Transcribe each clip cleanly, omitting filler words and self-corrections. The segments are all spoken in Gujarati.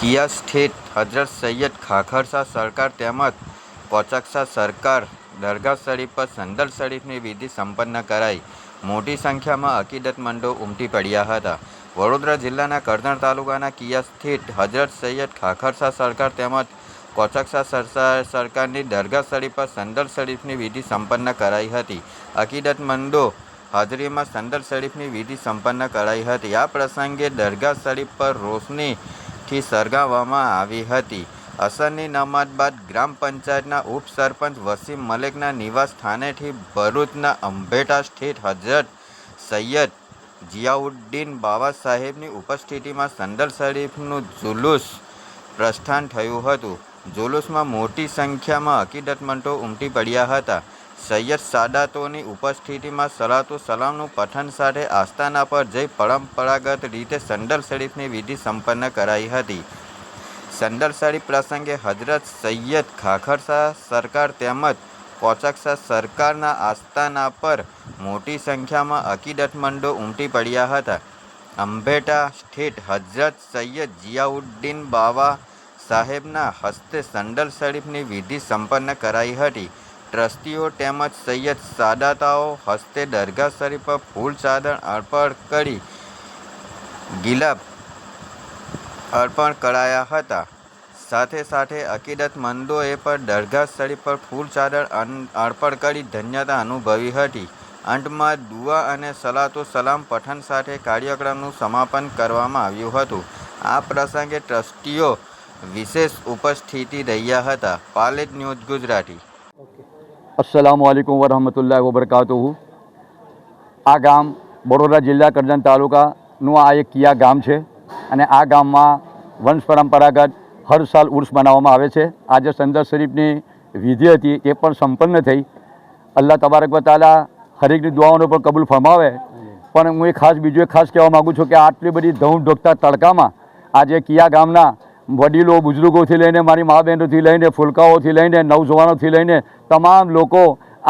કિયા સ્થિત હજરત સૈયદ ખાખરશા સરકાર તેમજ કોચકશા સરકાર દરગાહ શરીફ પર સંદલ શરીફની વિધિ સંપન્ન કરાઈ. મોટી સંખ્યામાં અકીદતમંદો ઉમટી પડ્યા હતા. વડોદરા જિલ્લાના કરજણ તાલુકાના કિયા સ્થિત હજરત સૈયદ ખાખરશા સરકાર તેમજ કોચકશા સરકારની દરગાહ શરીફ પર સંદલ શરીફની વિધિ સંપન્ન કરાઈ હતી. અકીદતમંદો હાજરીમાં સંદલ શરીફની વિધિ સંપન્ન કરાઈ હતી. આ પ્રસંગે દરગાહ શરીફ પર રોશનીથી સળગાવવામાં આવી હતી. અસરની નમાઝ બાદ ગ્રામ પંચાયતના ઉપસરપંચ વસીમ મલેકના નિવાસ સ્થાનેથી ભરૂચના અંભેટા સ્થિત હજરત સૈયદ જિયાઉદ્દીન બાવા સાહેબની ઉપસ્થિતિમાં સંદલ શરીફનું જુલુસ પ્રસ્થાન થયું હતું. જુલુસમાં મોટી સંખ્યામાં અકીદતમંદો ઉમટી પડ્યા હતા. સૈયદ સાદાતોની ઉપસ્થિતિમાં સલાતો સલામનું પઠન સાથે આસ્થાના પર જઈ પરંપરાગત રીતે સંદલ શરીફની વિધિ સંપન્ન કરાઈ હતી. સંદલ શરીફ પ્રસંગે હજરત સૈયદ ખાખરશા સરકાર તેમજ કોચકશા સરકારના આસ્થાના પર મોટી સંખ્યામાં અકીદતમંદો ઉમટી પડ્યા હતા. અંભેટા સ્થિત હજરત સૈયદ જિયાઉદ્દીન બાવા સાહેબના હસ્તે સંદલ શરીફની વિધિ સંપન્ન કરાઈ હતી. ટ્રસ્ટીઓ તેમજ સૈયદ સાદાતાઓ હસ્તે દરગાહ શરીફ પર ફૂલ ચાદર અર્પણ કરી ગિલાબ અર્પણ કરાયા હતા. સાથે સાથે અકીદતમંદોએ પણ દરગાહ શરીફ પર ફૂલ ચાદર અર્પણ કરી ધન્યતા અનુભવી હતી. અંતમાં દુઆ અને સલાતો સલામ પઠન સાથે કાર્યક્રમનું સમાપન કરવામાં આવ્યું હતું. આ પ્રસંગે ટ્રસ્ટીઓ વિશેષ ઉપસ્થિતિ રહ્યા હતા. પાલેજ ન્યૂઝ ગુજરાતી. अस्सलामुअलैकुम वरहमतुल्लाहि वबरकातुहू. આ ગામ વડોદરા જિલ્લા કરજણ તાલુકાનું આ એક કિયા ગામ છે અને આ ગામમાં વંશ પરંપરાગત હર સાલ ઉર્સ મનાવવામાં આવે છે. આજે સંદલ શરીફની વિધિ હતી એ પણ સંપન્ન થઈ. અલ્લાહ તબારક વ તાલા હરેકની દુઆઓને પણ કબૂલ ફરમાવે. પણ હું બીજું એક ખાસ કહેવા માગું છું કે આટલી બધી ધૂમ ઢોકતા તડકામાં આજે કિયા ગામના વડીલો બુઝુર્ગોથી લઈને મારી મા બહેનોથી લઈને ફુલકાઓથી લઈને નવજવાનોથી લઈને તમામ લોકો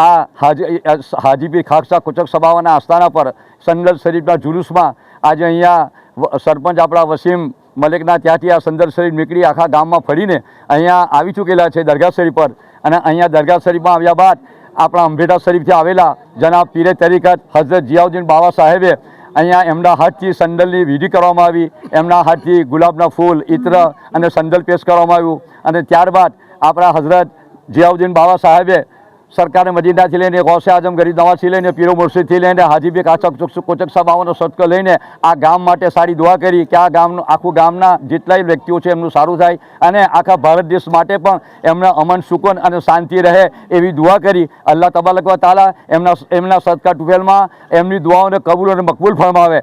આ હાજીપીર ખાખરશા કોચકશા બાવાના આસ્થાના પર સંદલ શરીફના જુલુસમાં આજે અહીંયા સરપંચ આપણા વસીમ મલેકના ત્યાંથી આ સંદલ શરીફ નીકળી આખા ગામમાં ફરીને અહીંયા આવી ચૂકેલા છે દરગાહ શરીફ પર. અને અહીંયા દરગાહ શરીફમાં આવ્યા બાદ આપણા અંભેટા શરીફથી આવેલા જનાબ પીરે તરીકત હજરત જિયાઉદ્દીન બાવા સાહેબે અહીંયા એમના હાથથી સંદલની વિધિ કરવામાં આવી. એમના હાથથી ગુલાબના ફૂલ ઇત્ર અને સંદલ પેશ કરવામાં આવ્યું. અને ત્યારબાદ આપણા હજરત જિયાઉદ્દીન બાવા સાહેબે સરકારે મદીનાથી લઈને ગૌસે આઝમ ગરીબ નવાઝથી લઈને પીરો મુર્શિદથી લઈને હાજીપીર કોચકશા બાવાનો સદકો લઈને આ ગામ માટે સારી દુઆ કરી કે આ ગામનું આખું ગામના જેટલાય વ્યક્તિઓ છે એમનું સારું થાય અને આખા ભારત દેશ માટે પણ એમના અમન સુકૂન અને શાંતિ રહે એવી દુઆ કરી. અલ્લાહ તબારક વ તાલા એમના સદકા ટુફેલમાં એમની દુઆઓને કબૂલ અને મકબૂલ ફરમાવે.